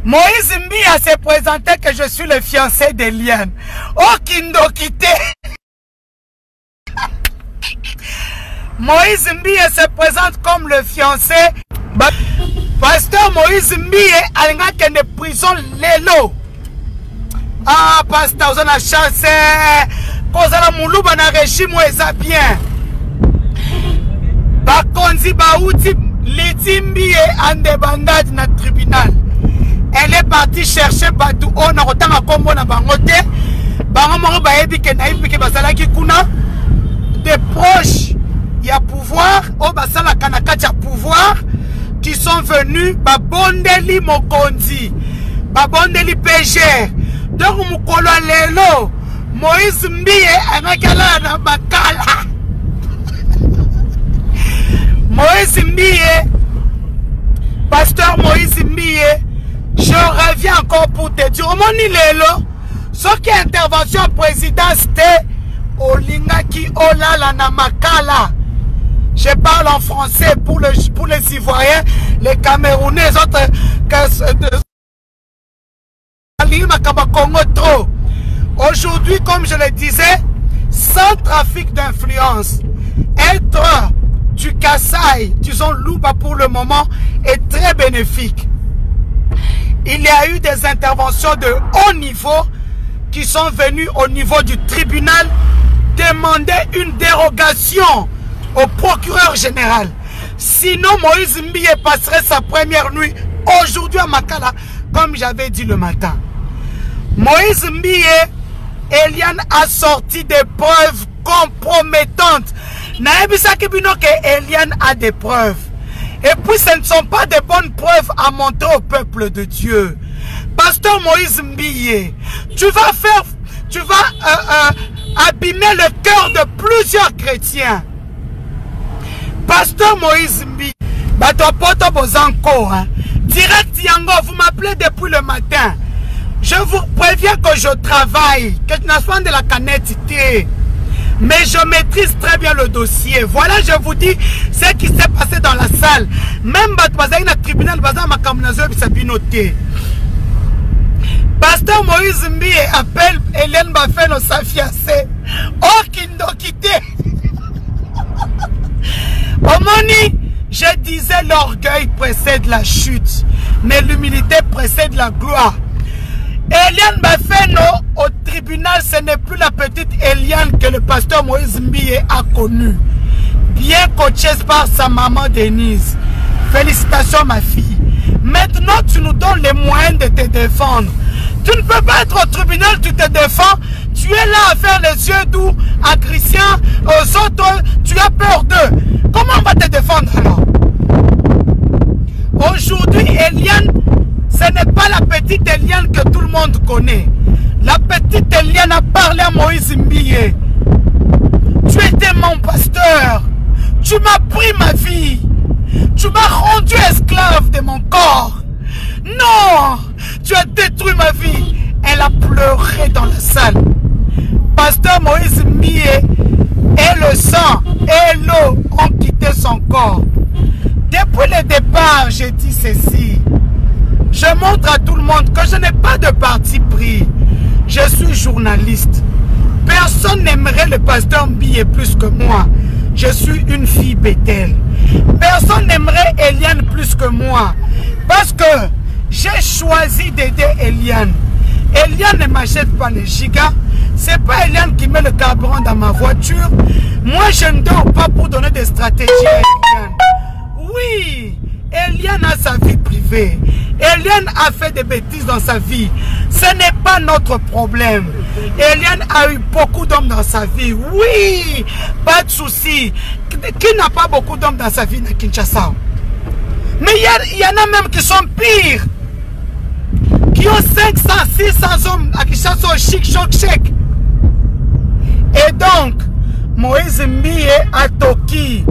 Moïse Mbia s'est présenté que je suis le fiancé d'Eliane. Oh, Kindokite. Moïse Mbia se présente comme le fiancé. Pasteur Moïse Mbia a une prison lelo. Ah, pasteur, on a chassé. Cause la moulouba na régime où est bien. Bakonzi Baouti, Litimbi et Andebandad na tribunal. Elle est partie chercher Batou. On a autant à combo na bangote. Bangomo baebi ke naïbi ke basala ki kuna. Des proches, il y a pouvoir. Oh basala kanakati ya pouvoir. Qui sont venus. Babondeli Mokonzi. Babondeli PG. Donc mukolo lelo. Moïse Mbie anakala na bakala. Moïse Mbie, pasteur Moïse Mbie, je reviens encore pour te dire, mon ilelo, ce qui est intervention président c'était Olingaki Olala na makala. Je parle en français pour les Ivoiriens, les Camerounais, les autres Congo. Aujourd'hui, comme je le disais, sans trafic d'influence, être du Kassai, disons Louba pour le moment, est très bénéfique. Il y a eu des interventions de haut niveau qui sont venues au niveau du tribunal demander une dérogation au procureur général. Sinon, Moïse Mbie passerait sa première nuit aujourd'hui à Makala, comme j'avais dit le matin. Moïse Mbie, Eliane a sorti des preuves compromettantes. Eliane a des preuves. Et puis ce ne sont pas des bonnes preuves à montrer au peuple de Dieu. Pasteur Moïse Mbie, tu vas abîmer le cœur de plusieurs chrétiens. Pasteur Moïse Mbie, direct Yango, vous m'appelez depuis le matin. Je vous préviens que je travaille, que je n'ai pas de la canette. Mais je maîtrise très bien le dossier. Voilà, je vous dis ce qui s'est passé dans la salle. Même dans le tribunal, Pasteur Moïse Mbie appelle Hélène Bafeno sa fiancée. Oh, Kindokite. Omoni, je disais l'orgueil précède la chute, mais l'humilité précède la gloire. Eliane Bafeno au tribunal, ce n'est plus la petite Eliane que le pasteur Moïse Mbie a connue. Bien coachée par sa maman Denise. Félicitations ma fille. Maintenant tu nous donnes les moyens de te défendre. Tu ne peux pas être au tribunal, tu te défends. Tu es là à faire les yeux doux à Christian, aux autres, tu as peur d'eux. Comment on va te défendre alors? Aujourd'hui, Eliane, ce n'est pas la petite Eliane que tout le monde connaît. La petite Eliane a parlé à Moïse Mbie. Tu étais mon pasteur. Tu m'as pris ma vie. Tu m'as rendu esclave de mon corps. Non, tu as détruit ma vie. Elle a pleuré dans la salle. Pasteur Moïse Mbie et le sang et l'eau ont quitté son corps. Depuis le départ, j'ai dit ceci. Je montre à tout le monde que je n'ai pas de parti pris. Je suis journaliste. Personne n'aimerait le pasteur Mbie plus que moi. Je suis une fille Bethel. Personne n'aimerait Eliane plus que moi. Parce que j'ai choisi d'aider Eliane. Eliane ne m'achète pas les gigas. C'est pas Eliane qui met le carburant dans ma voiture. Moi, je ne dors pas pour donner des stratégies à Eliane. Oui, Eliane a sa vie privée. Eliane a fait des bêtises dans sa vie. Ce n'est pas notre problème. Eliane a eu beaucoup d'hommes dans sa vie. Oui, pas de souci. Qui n'a pas beaucoup d'hommes dans sa vie à Kinshasa? Mais il y en a même qui sont pires. Qui ont 500, 600 hommes à Kinshasa au chic, choc, chèque. Et donc, Moïse Mbie a toqué.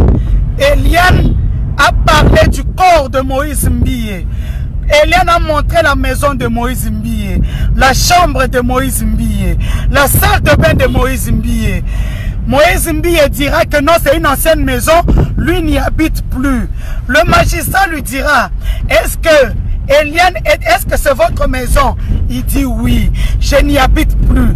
Eliane a parlé du corps de Moïse Mbie. Eliane a montré la maison de Moïse Mbie, la chambre de Moïse Mbie, la salle de bain de Moïse Mbie. Moïse Mbie dira que non, c'est une ancienne maison, lui n'y habite plus. Le magistrat lui dira, est-ce que Eliane, est-ce que c'est votre maison? Il dit oui, je n'y habite plus.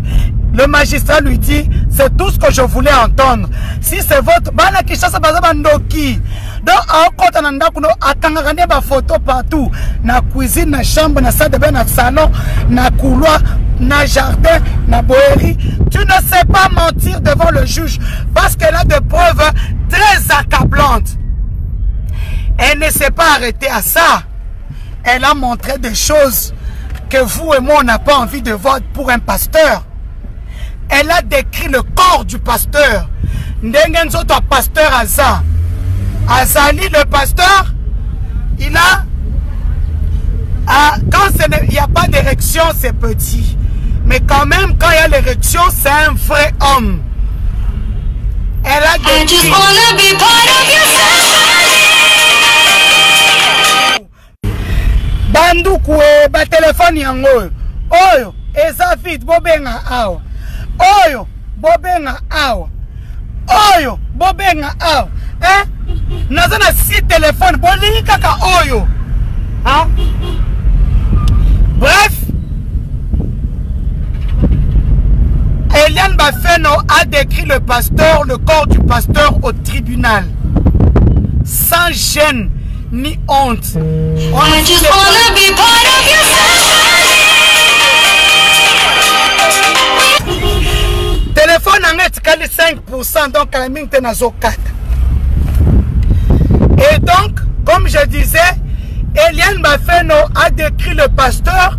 Le magistrat lui dit, c'est tout ce que je voulais entendre. Si c'est votre... Bana Kishasa bazaba ndoki. Donc, à côté de nous, attendons des photos partout. Na cuisine, na chambre, na salle de bain, na salon, na couloir, na jardin, na boérie. Tu ne sais pas mentir devant le juge parce qu'elle a des preuves très accablantes. Elle ne s'est pas arrêtée à ça. Elle a montré des choses que vous et moi, on n'a pas envie de voir pour un pasteur. Elle a décrit le corps du pasteur. Ndengenzo, toi, pasteur Aza. Azali, le pasteur, il a... quand il n'y a pas d'érection, c'est petit. Mais quand même, quand il y a l'érection, c'est un vrai homme. Elle a décrit... Bandukwe, ba téléphone yango. Oyo, eza vite, bobenga awa. Oyo, bobenga awa. Oyo, bobenga awa. Nazana 6 téléphones, bolingi kaka oyo. Hein? Bref, Eliane Bafeno a décrit le pasteur, le corps du pasteur au tribunal. Sans gêne ni honte. I just wanna be part of your téléphone en est 5%, donc la mine est 4. Et donc, comme je disais, Eliane Bafeno a décrit le pasteur